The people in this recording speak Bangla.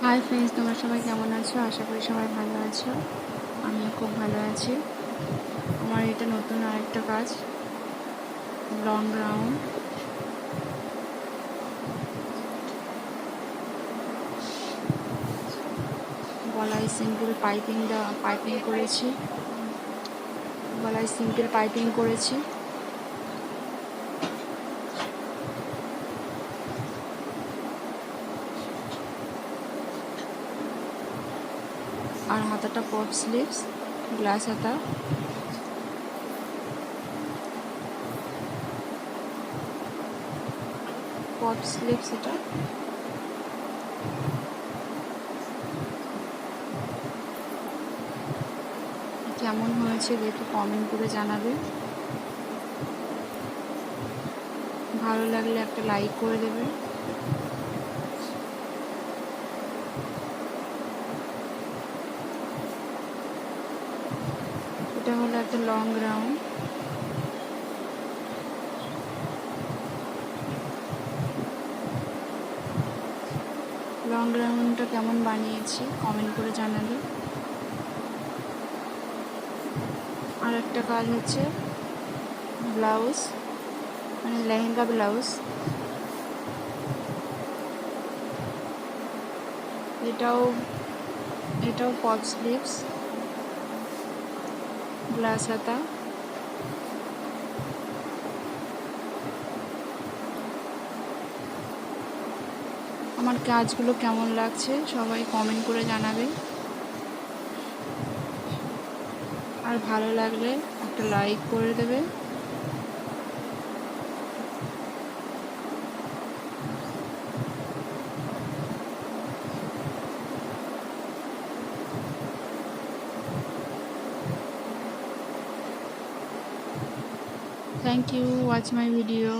হাই ফ্রেন্ডস, তোমরা সবাই কেমন আছো? আশা করি সবাই ভালো আছো। আমিও খুব ভালো আছি। আমার এটা নতুন আরেকটা কাজ, লং রাউন্ড। গলায় সিম্পল পাইপিং করেছি। আর হাতাটা পপ স্লিভস, গ্লাস হাতা। পপ স্লিভস এটা। কেমন হয়েছে দেখে কমেন্ট করে জানাবে। ভালো লাগলে একটা লাইক করে দেবে। এটা হলো একটা লং রাউন্ড। লং রাউন্ডটা কেমন বানিয়েছি কমেন্ট করে জানাবে। আর একটা কাজ হচ্ছে ব্লাউজ, মানে লেহেঙ্গা ব্লাউজ। এটাও পপ স্লিভস, গ্লাস হাতা। আমার কাজগুলো কেমন লাগছে সবাই কমেন্ট করে জানাবে। আর ভালো লাগলে একটা লাইক করে দেবে। Thank you. Watch my video.